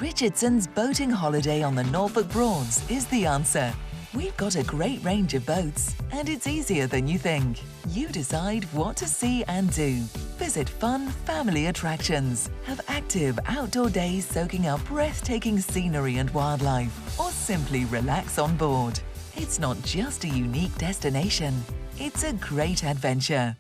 Richardson's boating holiday on the Norfolk Broads is the answer. We've got a great range of boats, and it's easier than you think. You decide what to see and do. Visit fun family attractions, have active outdoor days soaking up breathtaking scenery and wildlife, or simply relax on board. It's not just a unique destination, it's a great adventure.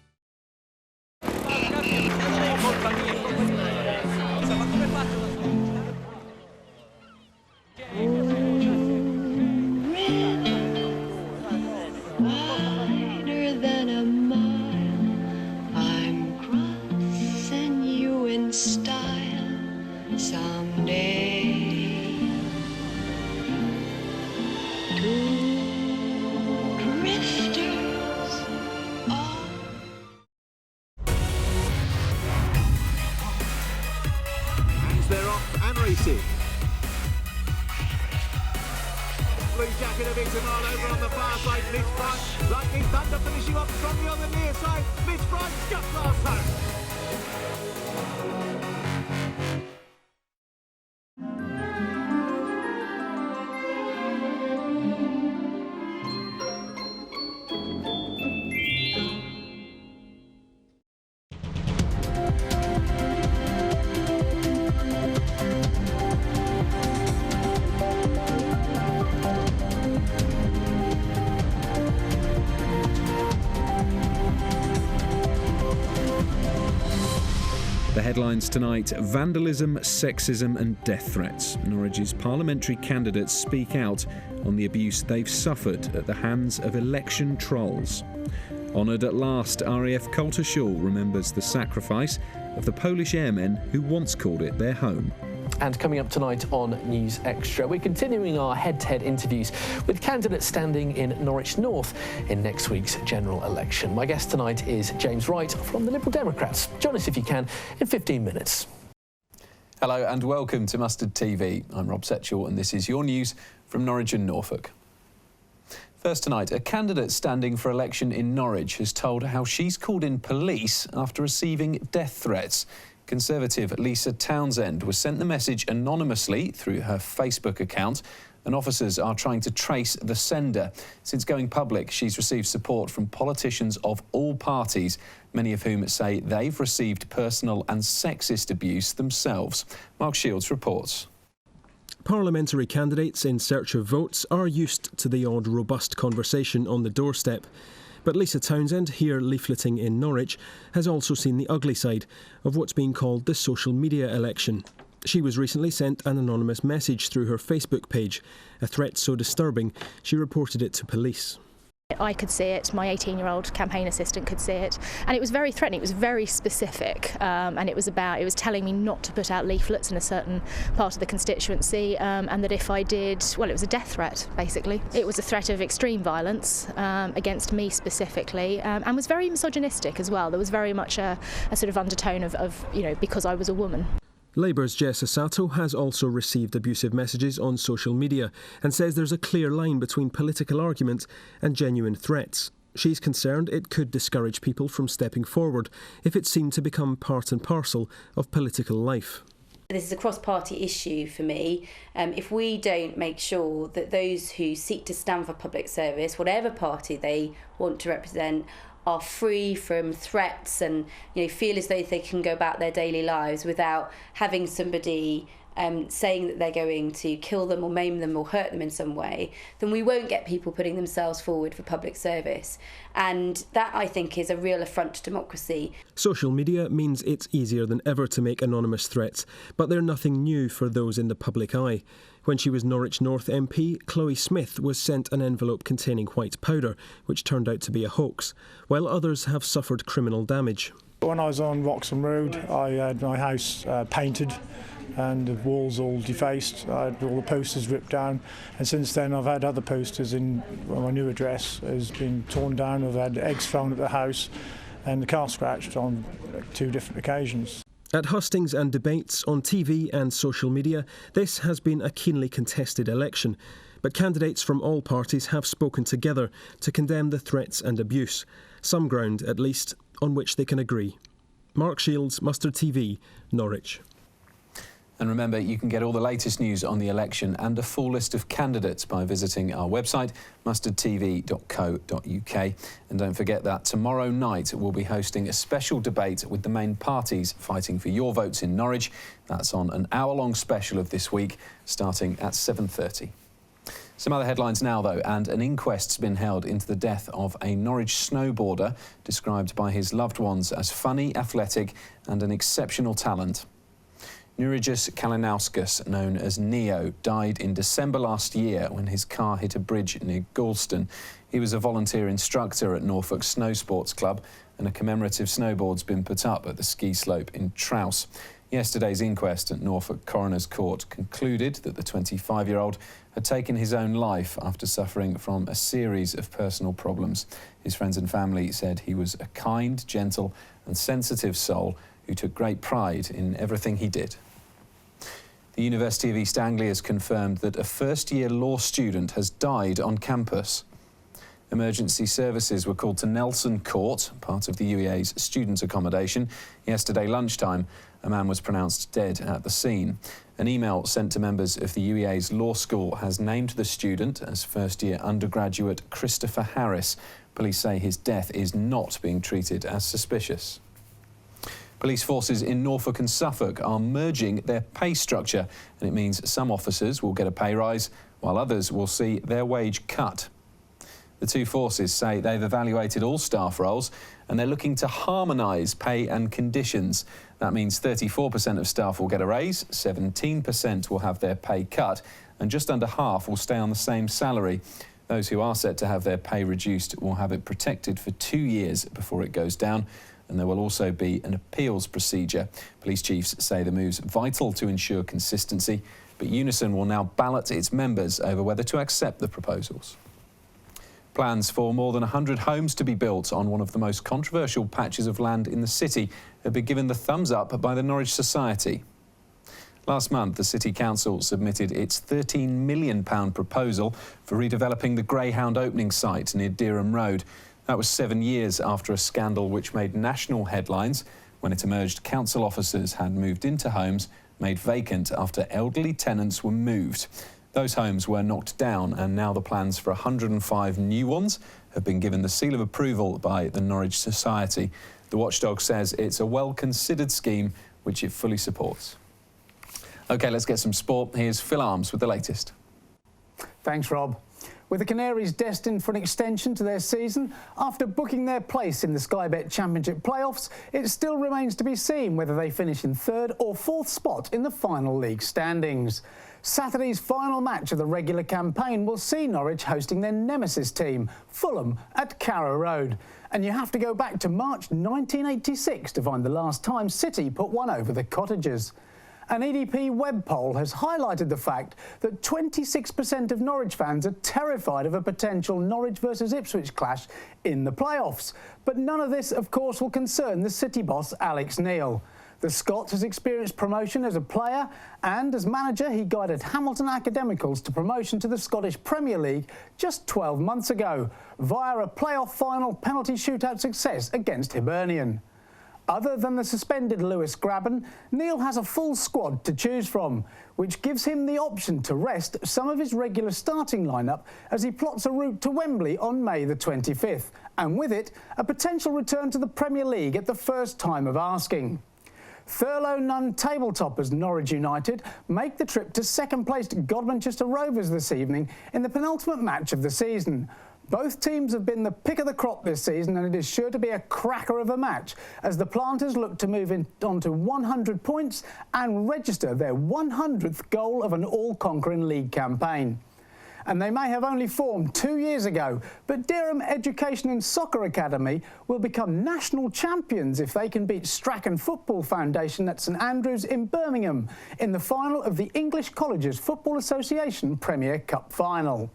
Blue jacket of Itamar over on the far side, Mitch Price, lightning thunder finishing off strongly on the near side, Mitch Price just last home. The headlines tonight: vandalism, sexism and death threats. Norwich's parliamentary candidates speak out on the abuse they've suffered at the hands of election trolls. Honoured at last, RAF Coltershall remembers the sacrifice of the Polish airmen who once called it their home. And coming up tonight on News Extra, we're continuing our head-to-head interviews with candidates standing in Norwich North in next week's general election. My guest tonight is James Wright from the Liberal Democrats. Join us if you can in 15 minutes. Hello and welcome to Mustard TV. I'm Rob Setchell and this is your news from Norwich and Norfolk. First tonight, a candidate standing for election in Norwich has told how she's called in police after receiving death threats. Conservative Lisa Townsend was sent the message anonymously through her Facebook account, and officers are trying to trace the sender. Since going public, she's received support from politicians of all parties, many of whom say they've received personal and sexist abuse themselves. Mark Shields reports. Parliamentary candidates in search of votes are used to the odd robust conversation on the doorstep. But Lisa Townsend, here leafleting in Norwich, has also seen the ugly side of what's being called the social media election. She was recently sent an anonymous message through her Facebook page, a threat so disturbing she reported it to police. I could see it, my 18-year-old campaign assistant could see it, and it was very threatening. It was very specific, and it was telling me not to put out leaflets in a certain part of the constituency, and that if I did, well, it was a death threat, basically. It was a threat of extreme violence against me specifically, and was very misogynistic as well. There was very much a sort of undertone of, you know, because I was a woman. Labour's Jess Asato has also received abusive messages on social media and says there's a clear line between political argument and genuine threats. She's concerned it could discourage people from stepping forward if it seemed to become part and parcel of political life. This is a cross-party issue for me. If we don't make sure that those who seek to stand for public service, whatever party they want to represent, are free from threats and, you know, feel as though they can go about their daily lives without having somebody saying that they're going to kill them or maim them or hurt them in some way, then we won't get people putting themselves forward for public service. And that, I think, is a real affront to democracy. Social media means it's easier than ever to make anonymous threats, but they're nothing new for those in the public eye. When she was Norwich North MP, Chloe Smith was sent an envelope containing white powder, which turned out to be a hoax, while others have suffered criminal damage. When I was on Wroxham Road, I had my house painted and the walls all defaced. I had all the posters ripped down, and since then I've had other posters in my new address has been torn down. I've had eggs thrown at the house and the car scratched on 2 different occasions. At hustings and debates on TV and social media, this has been a keenly contested election. But candidates from all parties have spoken together to condemn the threats and abuse, some ground at least on which they can agree. Mark Shields, Mustard TV, Norwich. And remember, you can get all the latest news on the election and a full list of candidates by visiting our website, mustardtv.co.uk. And don't forget that tomorrow night we'll be hosting a special debate with the main parties fighting for your votes in Norwich. That's on an hour-long special of This Week, starting at 7:30. Some other headlines now, though, and an inquest's been held into the death of a Norwich snowboarder described by his loved ones as funny, athletic and an exceptional talent. Norwich Kalinauskas, known as Neo, died in December last year when his car hit a bridge near Galston. He was a volunteer instructor at Norfolk Snow Sports Club, and a commemorative snowboard's been put up at the ski slope in Trouse. Yesterday's inquest at Norfolk Coroner's Court concluded that the 25-year-old had taken his own life after suffering from a series of personal problems. His friends and family said he was a kind, gentle and sensitive soul who took great pride in everything he did. The University of East Anglia has confirmed that a first-year law student has died on campus. Emergency services were called to Nelson Court, part of the UEA's student accommodation. Yesterday lunchtime, a man was pronounced dead at the scene. An email sent to members of the UEA's law school has named the student as first-year undergraduate Christopher Harris. Police say his death is not being treated as suspicious. Police forces in Norfolk and Suffolk are merging their pay structure, and it means some officers will get a pay rise, while others will see their wage cut. The two forces say they've evaluated all staff roles and they're looking to harmonise pay and conditions. That means 34% of staff will get a raise, 17% will have their pay cut, and just under half will stay on the same salary. Those who are set to have their pay reduced will have it protected for 2 years before it goes down, and there will also be an appeals procedure. Police chiefs say the move's vital to ensure consistency, but Unison will now ballot its members over whether to accept the proposals. Plans for more than 100 homes to be built on one of the most controversial patches of land in the city have been given the thumbs up by the Norwich Society. Last month, the City Council submitted its £13 million proposal for redeveloping the Greyhound opening site near Dereham Road. That was 7 years after a scandal which made national headlines when it emerged council officers had moved into homes made vacant after elderly tenants were moved. Those homes were knocked down, and now the plans for 105 new ones have been given the seal of approval by the Norwich Society. The watchdog says it's a well-considered scheme which it fully supports. OK, let's get some sport. Here's Phil Arms with the latest. Thanks, Rob. With the Canaries destined for an extension to their season, after booking their place in the Sky Bet Championship playoffs, it still remains to be seen whether they finish in third or fourth spot in the final league standings. Saturday's final match of the regular campaign will see Norwich hosting their nemesis team, Fulham, at Carrow Road. And you have to go back to March 1986 to find the last time City put one over the Cottagers. An EDP web poll has highlighted the fact that 26% of Norwich fans are terrified of a potential Norwich versus Ipswich clash in the playoffs. But none of this, of course, will concern the City boss, Alex Neil. The Scot has experienced promotion as a player, and as manager he guided Hamilton Academicals to promotion to the Scottish Premier League just 12 months ago, via a playoff final penalty shootout success against Hibernian. Other than the suspended Lewis Grabban, Neil has a full squad to choose from, which gives him the option to rest some of his regular starting lineup as he plots a route to Wembley on May the 25th, and with it, a potential return to the Premier League at the first time of asking. Thurlow Nunn tabletoppers Norwich United make the trip to second-placed Godmanchester Rovers this evening in the penultimate match of the season. Both teams have been the pick of the crop this season, and it is sure to be a cracker of a match as the Planters look to move on to 100 points and register their 100th goal of an all-conquering league campaign. And they may have only formed 2 years ago, but Dereham Education and Soccer Academy will become national champions if they can beat Strachan Football Foundation at St Andrews in Birmingham in the final of the English Colleges Football Association Premier Cup final.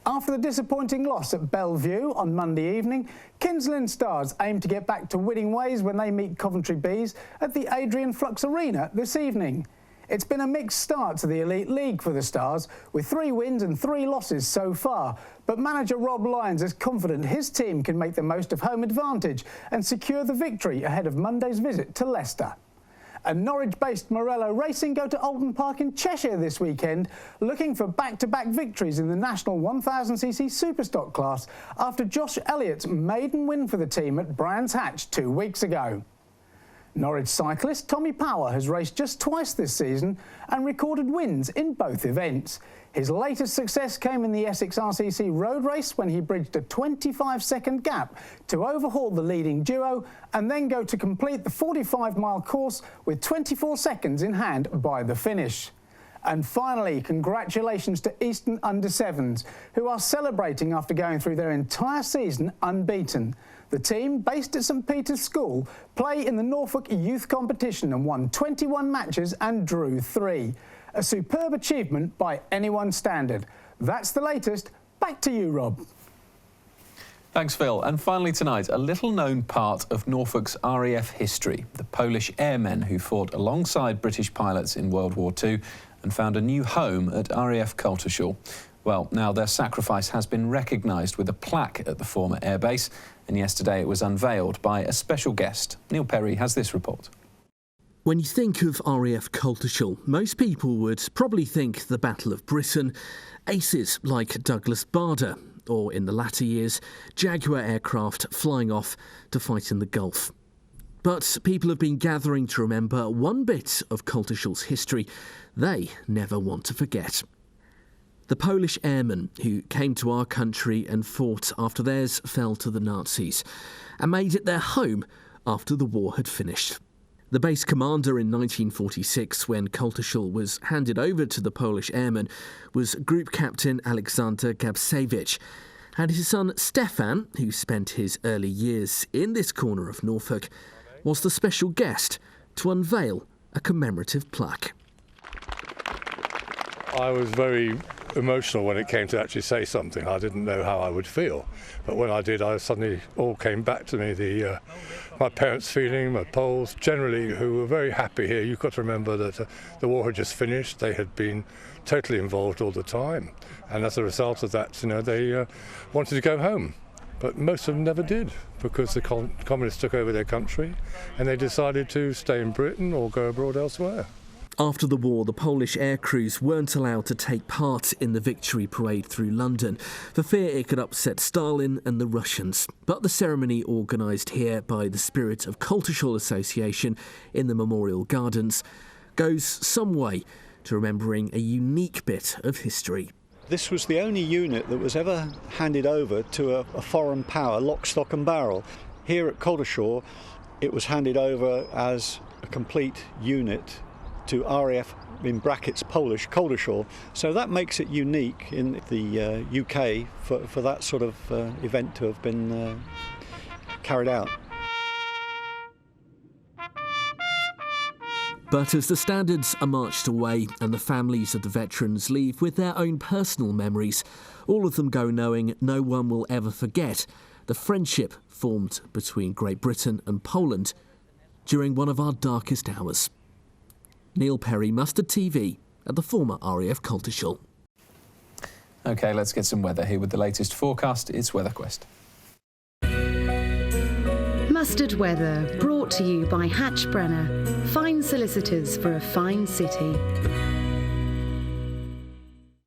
After the disappointing loss at Bellevue on Monday evening, Kinsland Stars aim to get back to winning ways when they meet Coventry Bees at the Adrian Flux Arena this evening. It's been a mixed start to the Elite League for the Stars, with 3 wins and 3 losses so far, but manager Rob Lyons is confident his team can make the most of home advantage and secure the victory ahead of Monday's visit to Leicester. And Norwich-based Morello Racing go to Oldham Park in Cheshire this weekend, looking for back-to-back victories in the national 1000cc Superstock class after Josh Elliott's maiden win for the team at Brands Hatch 2 weeks ago. Norwich cyclist Tommy Power has raced just twice this season and recorded wins in both events. His latest success came in the Essex RCC road race when he bridged a 25-second gap to overhaul the leading duo and then go to complete the 45-mile course with 24 seconds in hand by the finish. And finally, congratulations to Easton Under-7s, who are celebrating after going through their entire season unbeaten. The team, based at St Peter's School, play in the Norfolk Youth Competition and won 21 matches and drew 3. A superb achievement by anyone's standard. That's the latest. Back to you, Rob. Thanks, Phil. And finally tonight, a little-known part of Norfolk's RAF history, the Polish airmen who fought alongside British pilots in World War II and found a new home at RAF Coltishall. Well, now their sacrifice has been recognised with a plaque at the former airbase, and yesterday it was unveiled by a special guest. Neil Perry has this report. When you think of RAF Coltishall, most people would probably think the Battle of Britain, aces like Douglas Bader, or in the latter years, Jaguar aircraft flying off to fight in the Gulf. But people have been gathering to remember one bit of Coltishall's history they never want to forget. The Polish airmen who came to our country and fought after theirs fell to the Nazis and made it their home after the war had finished. The base commander in 1946, when Coltishall was handed over to the Polish airmen, was Group Captain Alexander Gabsewicz, and his son Stefan, who spent his early years in this corner of Norfolk, was the special guest to unveil a commemorative plaque. I was very emotional when it came to actually say something. I didn't know how I would feel, but when I did, I suddenly all came back to me. My parents' feeling, my Poles generally, who were very happy here. You've got to remember that the war had just finished. They had been totally involved all the time, and as a result of that, they wanted to go home. But most of them never did, because the communists took over their country, and they decided to stay in Britain or go abroad elsewhere. After the war, the Polish air crews weren't allowed to take part in the victory parade through London for fear it could upset Stalin and the Russians. But the ceremony organised here by the Spirit of Coltishall Association in the Memorial Gardens goes some way to remembering a unique bit of history. This was the only unit that was ever handed over to a foreign power, lock, stock and barrel. Here at Coltishall, it was handed over as a complete unit to RAF, in brackets, Polish, Coltishall. So that makes it unique in the UK for that sort of event to have been carried out. But as the standards are marched away and the families of the veterans leave with their own personal memories, all of them go knowing no one will ever forget the friendship formed between Great Britain and Poland during one of our darkest hours. Neil Perry, Mustard TV, at the former RAF Coltishall. OK, let's get some weather here with the latest forecast. It's WeatherQuest. Mustard weather, brought to you by Hatchbrenner. Fine solicitors for a fine city.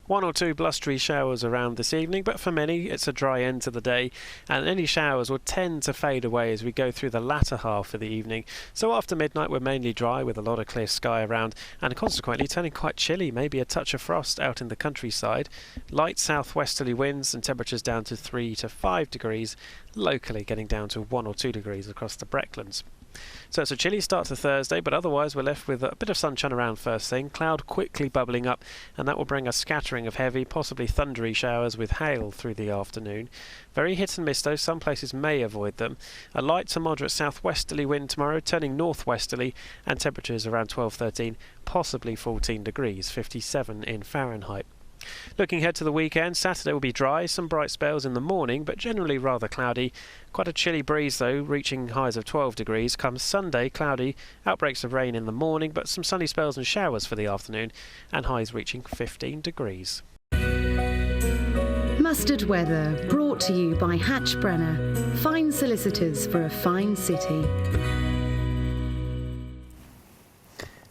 One or two blustery showers around this evening, but for many it's a dry end to the day, and any showers will tend to fade away as we go through the latter half of the evening. So after midnight we're mainly dry with a lot of clear sky around, and consequently turning quite chilly, maybe a touch of frost out in the countryside. Light southwesterly winds and temperatures down to 3 to 5 degrees, locally getting down to 1 or 2 degrees across the Brecklands. So it's a chilly start to Thursday, but otherwise we're left with a bit of sunshine around first thing, cloud quickly bubbling up, and that will bring a scattering of heavy, possibly thundery showers with hail through the afternoon. Very hit and miss though, some places may avoid them. A light to moderate southwesterly wind tomorrow, turning northwesterly, and temperatures around 12-13, possibly 14 degrees, 57 in Fahrenheit. Looking ahead to the weekend, Saturday will be dry, some bright spells in the morning, but generally rather cloudy. Quite a chilly breeze though, reaching highs of 12 degrees. Comes Sunday, cloudy, outbreaks of rain in the morning, but some sunny spells and showers for the afternoon, and highs reaching 15 degrees. Mustard weather, brought to you by Hatchbrenner. Fine solicitors for a fine city.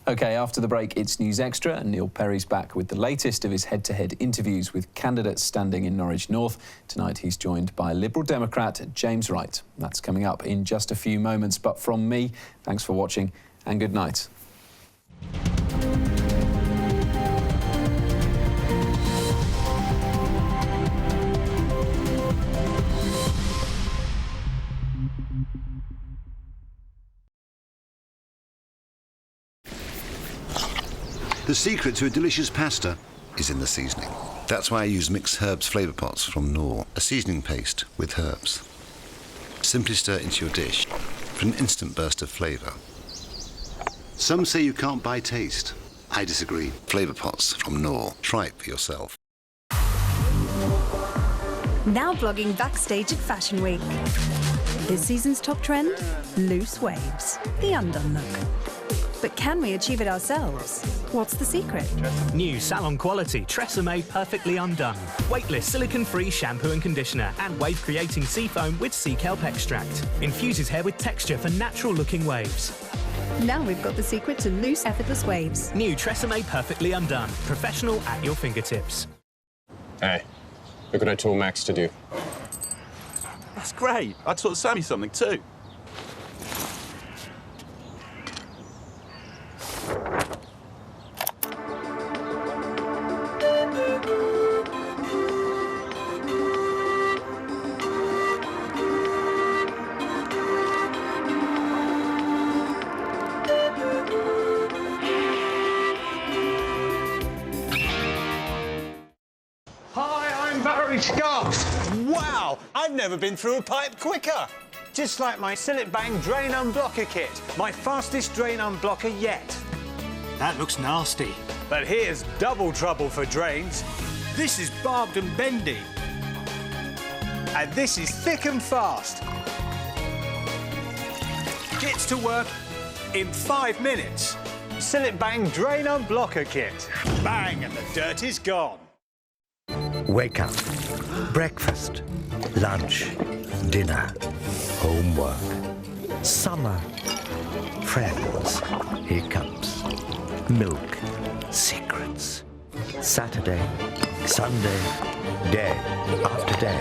OK, after the break, it's News Extra, and Neil Perry's back with the latest of his head-to-head interviews with candidates standing in Norwich North. Tonight, he's joined by Liberal Democrat James Wright. That's coming up in just a few moments. But from me, thanks for watching and good night. The secret to a delicious pasta is in the seasoning. That's why I use mixed herbs flavour pots from Knorr, a seasoning paste with herbs. Simply stir into your dish for an instant burst of flavour. Some say you can't buy taste. I disagree. Flavour pots from Knorr. Try it for yourself. Now vlogging backstage at Fashion Week. This season's top trend? Loose waves. The undone look. But can we achieve it ourselves? What's the secret? New salon quality Tresemme Perfectly Undone. Weightless silicone-free shampoo and conditioner and wave-creating sea foam with sea kelp extract. Infuses hair with texture for natural-looking waves. Now we've got the secret to loose, effortless waves. New Tresemme Perfectly Undone. Professional at your fingertips. Hey, look what I told Max to do. That's great. I taught Sammy something too. Wow, I've never been through a pipe quicker. Just like my Sillet Bang Drain Unblocker kit, my fastest drain unblocker yet. That looks nasty. But here's double trouble for drains. This is barbed and bendy. And this is thick and fast. Gets to work in 5 minutes. Sillet Bang Drain Unblocker kit. Bang, and the dirt is gone. Wake up. Breakfast, lunch, dinner, homework, summer, friends, hiccups, milk, secrets. Saturday, Sunday, day after day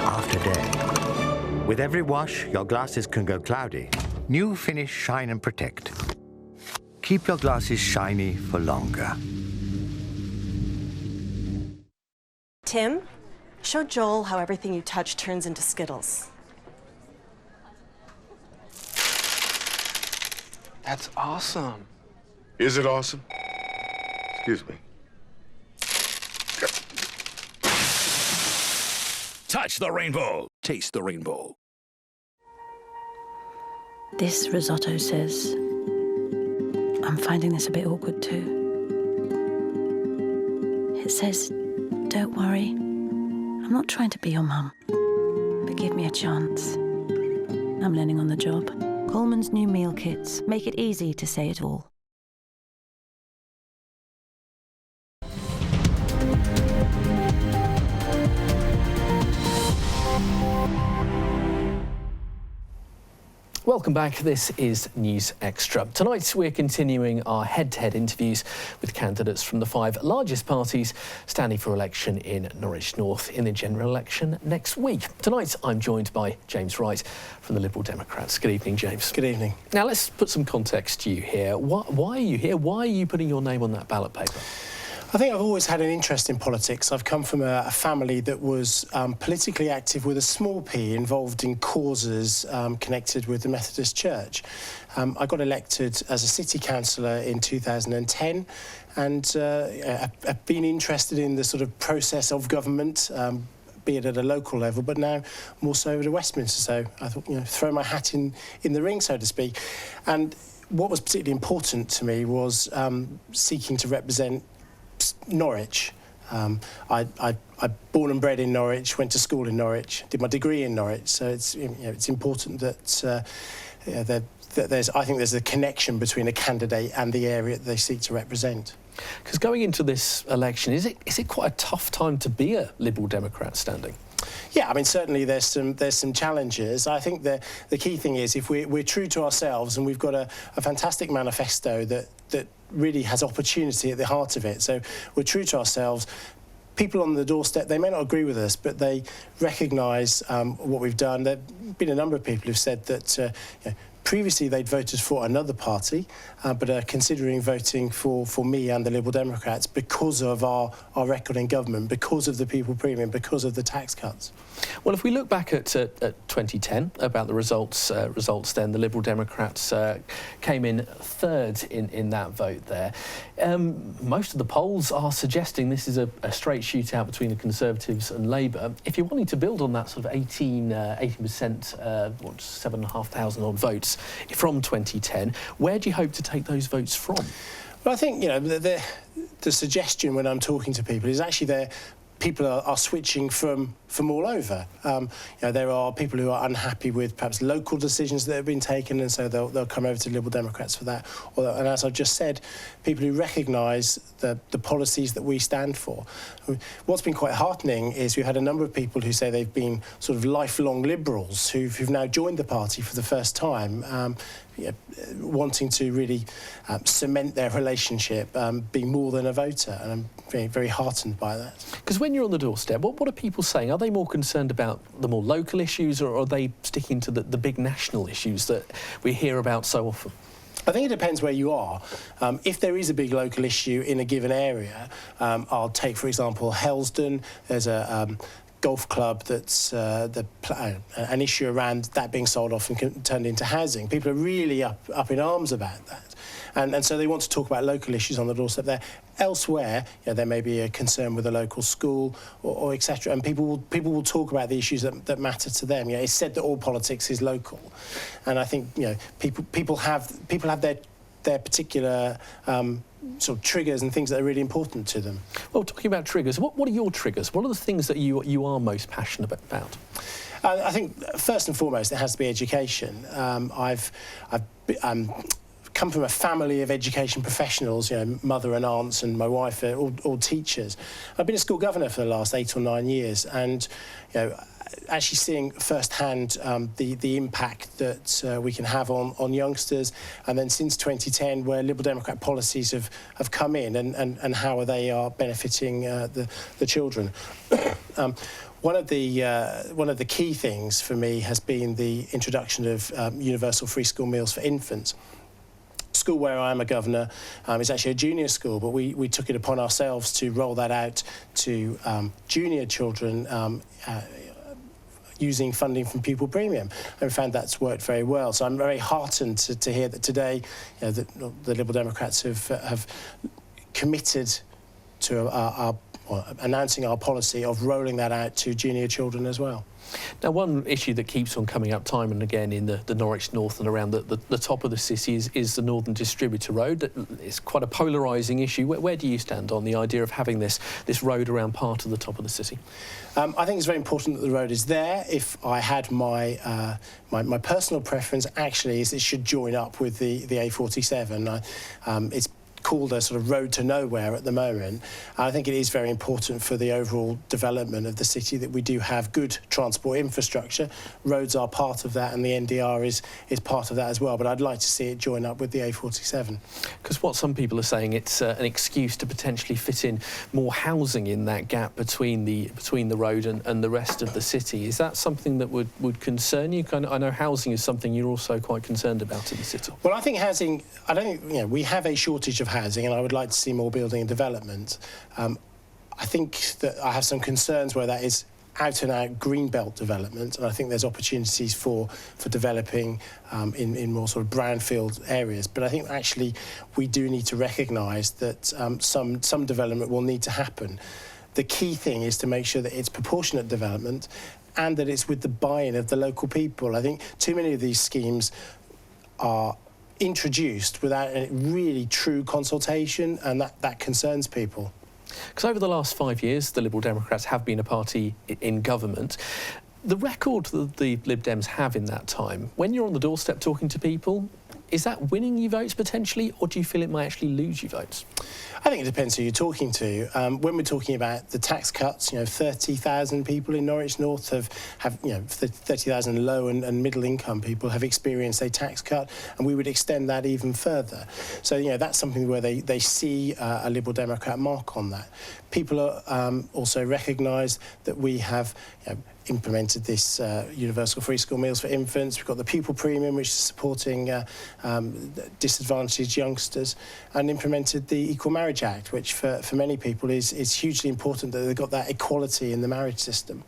after day. With every wash, your glasses can go cloudy. New Finish Shine and Protect. Keep your glasses shiny for longer. Tim, show Joel how everything you touch turns into Skittles. That's awesome. Is it awesome? Excuse me. Touch the rainbow. Taste the rainbow. This risotto says, I'm finding this a bit awkward too. It says, don't worry, I'm not trying to be your mum, but give me a chance. I'm learning on the job. Coleman's new meal kits make it easy to say it all. Welcome back. This is News Extra. Tonight we're continuing our head-to-head interviews with candidates from the 5 largest parties standing for election in Norwich North in the general election next week. Tonight I'm joined by James Wright from the Liberal Democrats. Good evening, James. Good evening. Now let's put some context to you here. Why are you here? Why are you putting your name on that ballot paper? I think I've always had an interest in politics. I've come from a family that was politically active with a small p, involved in causes connected with the Methodist Church. I got elected as a city councillor in 2010 and I've been interested in the sort of process of government, be it at a local level, but now more so over to Westminster. So I thought, throw my hat in the ring, so to speak. And what was particularly important to me was seeking to represent Norwich. I born and bred in Norwich, went to school in Norwich, did my degree in Norwich. So it's it's important that I think there's a connection between a candidate and the area that they seek to represent. Because going into this election, is it quite a tough time to be a Liberal Democrat standing? Yeah, I mean, certainly there's some challenges. I think the key thing is if we're true to ourselves, and we've got a fantastic manifesto that really has opportunity at the heart of it. So we're true to ourselves. People on the doorstep, they may not agree with us, but they recognise what we've done. There have been a number of people who've said that previously they'd voted for another party, but are considering voting for me and the Liberal Democrats because of our record in government, because of the people premium, because of the tax cuts. Well, if we look back at 2010, about the results then, the Liberal Democrats came in third in that vote there. Most of the polls are suggesting this is a straight shootout between the Conservatives and Labour. If you're wanting to build on that sort of 18%, 7,500 odd votes from 2010, where do you hope to take those votes from? Well, I think, the suggestion when I'm talking to people is actually people are switching from all over. There are people who are unhappy with perhaps local decisions that have been taken, and so they'll come over to Liberal Democrats for that. And as I've just said, people who recognise the policies that we stand for. What's been quite heartening is we've had a number of people who say they've been sort of lifelong Liberals who've now joined the party for the first time, wanting to really cement their relationship, be more than a voter, and I'm very, very heartened by that. Because when you're on the doorstep, what are people saying? Are they more concerned about the more local issues, or are they sticking to the big national issues that we hear about so often? I think it depends where you are. If there is a big local issue in a given area, I'll take, for example, Helsden. There's a golf club that's an issue around that being sold off and turned into housing. People are really up in arms about that. And so they want to talk about local issues on the doorstep there. Elsewhere, there may be a concern with a local school or etc. And people will talk about the issues that matter to them. It's said that all politics is local, and I think people have their particular sort of triggers and things that are really important to them. Well, talking about triggers, what are your triggers? What are the things that you are most passionate about? I think first and foremost it has to be education. I've come from a family of education professionals, mother and aunts and my wife are all teachers. I've been a school governor for the last 8 or 9 years, and actually seeing firsthand the impact that we can have on youngsters, and then since 2010 where Liberal Democrat policies have come in and how they are benefiting the children. One of the key things for me has been the introduction of universal free school meals for infants. School where I am a governor is actually a junior school, but we took it upon ourselves to roll that out to junior children using funding from pupil premium, and we found that's worked very well. So I'm very heartened to hear that today the Liberal Democrats have committed to announcing our policy of rolling that out to junior children as well. Now, one issue that keeps on coming up time and again in the Norwich North and around the top of the city is the Northern Distributor Road. It's quite a polarising issue. Where do you stand on the idea of having this road around part of the top of the city? I think it's very important that the road is there. If I had my personal preference, actually, is it should join up with the A47. It's called a sort of road to nowhere at the moment. I think it is very important for the overall development of the city that we do have good transport infrastructure. Roads are part of that, and the NDR is part of that as well, but I'd like to see it join up with the A47. Because what some people are saying, it's an excuse to potentially fit in more housing in that gap between the road and the rest of the city. Is that something that would concern you? I know housing is something you're also quite concerned about in the city. Well, I think housing, I don't think, we have a shortage of housing, and I would like to see more building and development. I think that I have some concerns where that is out-and-out greenbelt development, and I think there's opportunities for developing in more sort of brownfield areas. But I think actually we do need to recognise that some development will need to happen. The key thing is to make sure that it's proportionate development and that it's with the buy-in of the local people. I think too many of these schemes are introduced without a really true consultation, and that concerns people. Because over the last 5 years, the Liberal Democrats have been a party in government. The record that the Lib Dems have in that time, when you're on the doorstep talking to people, Is that winning you votes potentially, or do you feel it might actually lose you votes? I think it depends who you're talking to. When we're talking about the tax cuts, 30,000 people in Norwich North have 30,000 low and middle income people have experienced a tax cut, and we would extend that even further. So, that's something where they see a Liberal Democrat mark on that. People also recognise that we have implemented this universal free school meals for infants. We've got the pupil premium, which is supporting disadvantaged youngsters, and implemented the Equal Marriage Act, which for many people is hugely important, that they've got that equality in the marriage system.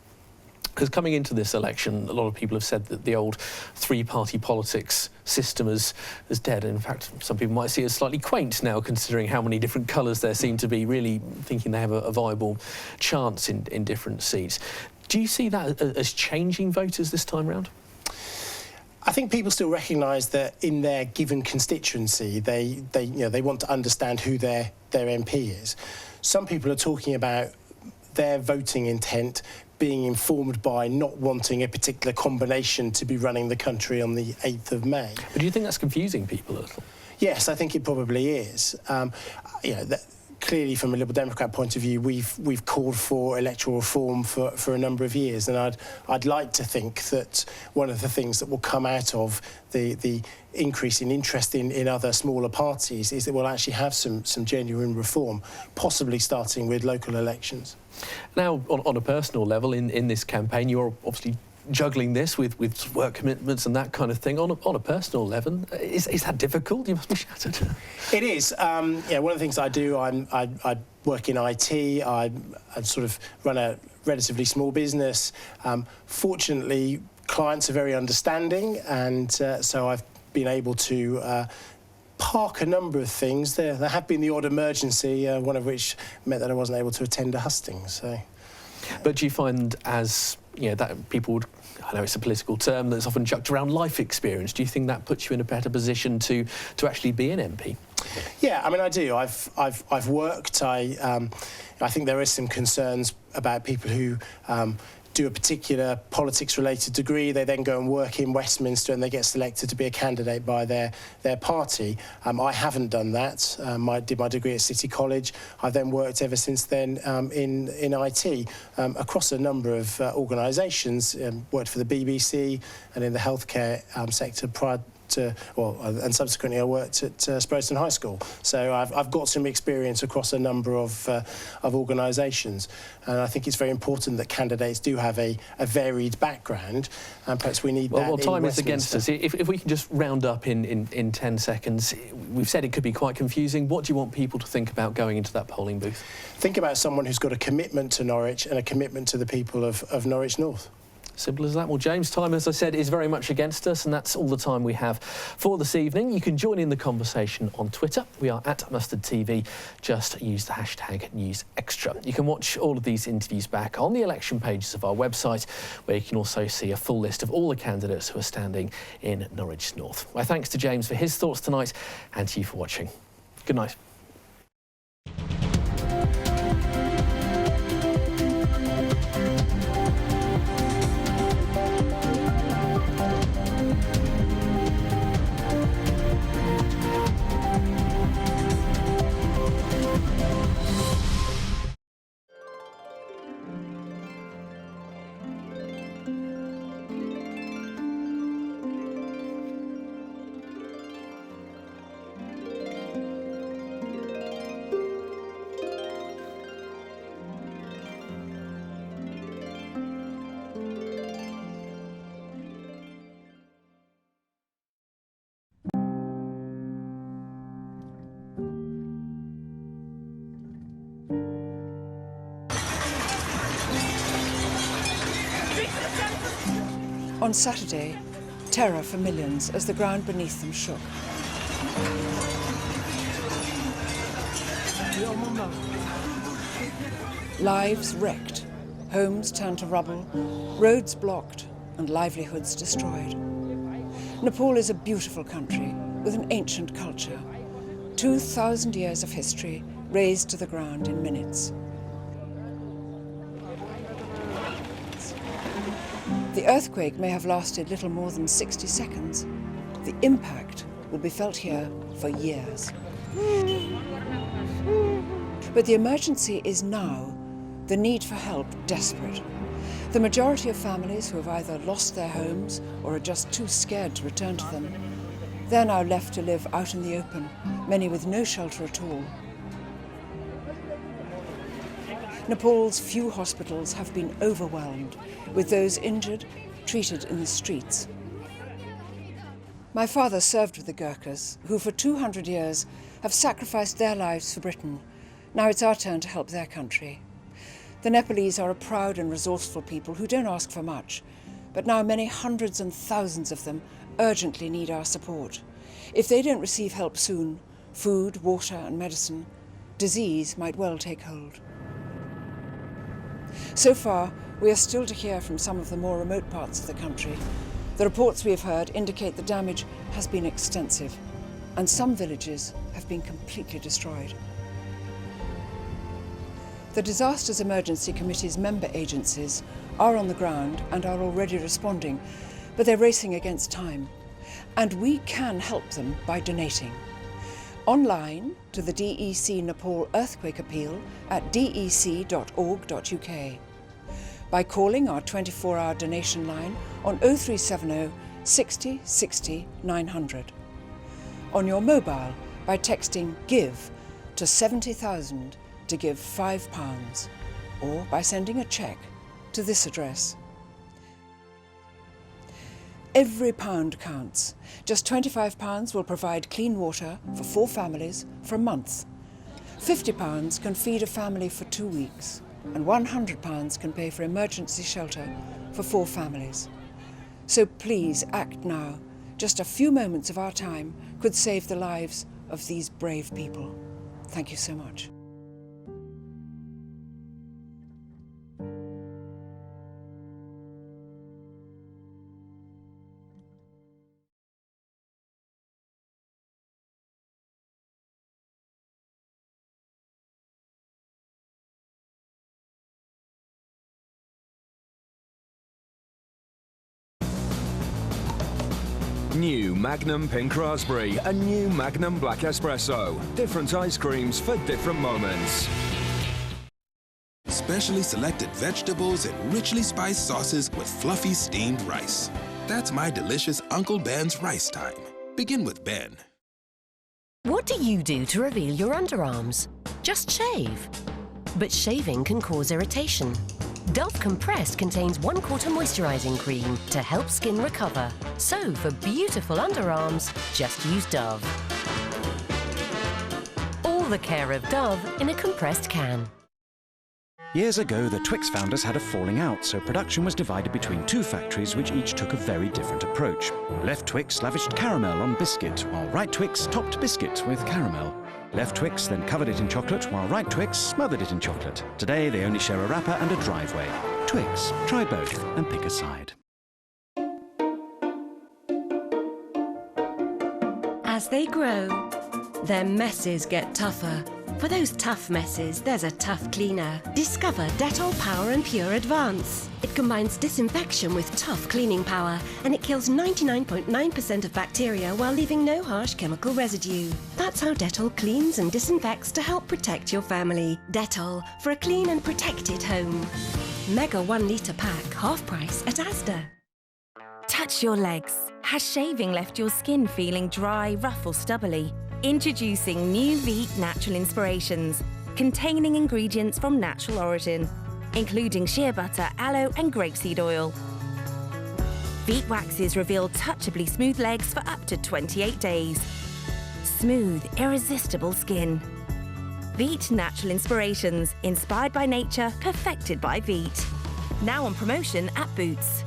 Because coming into this election, a lot of people have said that the old three-party politics system is dead. In fact, some people might see it as slightly quaint now, considering how many different colours there seem to be, really thinking they have a viable chance in different seats. Do you see that as changing voters this time round? I think people still recognise that in their given constituency, they want to understand who their MP is. Some people are talking about their voting intent being informed by not wanting a particular combination to be running the country on the 8th of May. But do you think that's confusing people a little? Yes, I think it probably is. Clearly, from a Liberal Democrat point of view, we've called for electoral reform for a number of years, and I'd like to think that one of the things that will come out of the increase in interest in other smaller parties is that we'll actually have some genuine reform, possibly starting with local elections. Now, on a personal level, in this campaign, you're obviously juggling this with work commitments and that kind of thing. On a personal level, is that difficult? You must be shattered. It is. One of the things I do, I work in IT. I sort of run a relatively small business. Fortunately, clients are very understanding, and so I've been able to park a number of things. There have been the odd emergency, one of which meant that I wasn't able to attend a hustings. So. But do you find, as that people would, I know it's a political term that's often chucked around, life experience, do you think that puts you in a better position to actually be an MP? Yeah, I mean, I do. I've worked. I think there is some concerns about people who do a particular politics-related degree. They then go and work in Westminster and they get selected to be a candidate by their party. I haven't done that. I did my degree at City College. I've then worked ever since then in IT across a number of organisations. Worked for the BBC and in the healthcare sector prior to, and subsequently I worked at Sproston High School. So I've got some experience across a number of organisations, and I think it's very important that candidates do have a varied background, and perhaps we need that. Well, time is against us. If we can just round up in 10 seconds, we've said it could be quite confusing. What do you want people to think about going into that polling booth? Think about someone who's got a commitment to Norwich and a commitment to the people of Norwich North. Simple as that. Well, James, time, as I said, is very much against us, and that's all the time we have for this evening. You can join in the conversation on Twitter. We are at Mustard TV. Just use the hashtag #NewsExtra. You can watch all of these interviews back on the election pages of our website, where you can also see a full list of all the candidates who are standing in Norwich North. My thanks to James for his thoughts tonight, and to you for watching. Good night. On Saturday, terror for millions as the ground beneath them shook. Lives wrecked, homes turned to rubble, roads blocked, and livelihoods destroyed. Nepal is a beautiful country with an ancient culture. 2,000 years of history razed to the ground in minutes. The earthquake may have lasted little more than 60 seconds. The impact will be felt here for years. But the emergency is now, the need for help desperate. The majority of families who have either lost their homes or are just too scared to return to them, they're now left to live out in the open, many with no shelter at all. Nepal's few hospitals have been overwhelmed, with those injured treated in the streets. My father served with the Gurkhas, who for 200 years have sacrificed their lives for Britain. Now it's our turn to help their country. The Nepalese are a proud and resourceful people who don't ask for much, but now many hundreds and thousands of them urgently need our support. If they don't receive help soon, food, water and medicine, disease might well take hold. So far, we are still to hear from some of the more remote parts of the country. The reports we have heard indicate the damage has been extensive, and some villages have been completely destroyed. The Disasters Emergency Committee's member agencies are on the ground and are already responding, but they're racing against time. And we can help them by donating. Online to the DEC Nepal Earthquake Appeal at dec.org.uk. By calling our 24-hour donation line on 0370 60 60 900. On your mobile by texting GIVE to 70,000 to give £5, or by sending a cheque to this address. Every pound counts. Just £25 will provide clean water for 4 families for a month. £50 can feed a family for 2 weeks, and £100 can pay for emergency shelter for 4 families. So please act now. Just a few moments of our time could save the lives of these brave people. Thank you so much. New Magnum Pink Raspberry and new Magnum Black Espresso. Different ice creams for different moments. Specially selected vegetables and richly spiced sauces with fluffy steamed rice. That's my delicious Uncle Ben's rice time. Begin with Ben. What do you do to reveal your underarms? Just shave. But shaving can cause irritation. Dove Compressed contains 1/4 moisturising cream to help skin recover. So for beautiful underarms, just use Dove. All the care of Dove in a compressed can. Years ago, the Twix founders had a falling out, so production was divided between 2 factories which each took a very different approach. Left Twix lavished caramel on biscuit, while Right Twix topped biscuit with caramel. Left Twix then covered it in chocolate, while Right Twix smothered it in chocolate. Today, they only share a wrapper and a driveway. Twix, try both and pick a side. As they grow, their messes get tougher. For those tough messes, there's a tough cleaner. Discover Dettol Power and Pure Advance. It combines disinfection with tough cleaning power, and it kills 99.9% of bacteria while leaving no harsh chemical residue. That's how Dettol cleans and disinfects to help protect your family. Dettol, for a clean and protected home. Mega 1 litre pack, half price at Asda. Touch your legs. Has shaving left your skin feeling dry, rough or stubbly? Introducing new Veet Natural Inspirations, containing ingredients from natural origin, including shea butter, aloe and grapeseed oil. Veet waxes reveal touchably smooth legs for up to 28 days. Smooth, irresistible skin. Veet Natural Inspirations, inspired by nature, perfected by Veet. Now on promotion at Boots.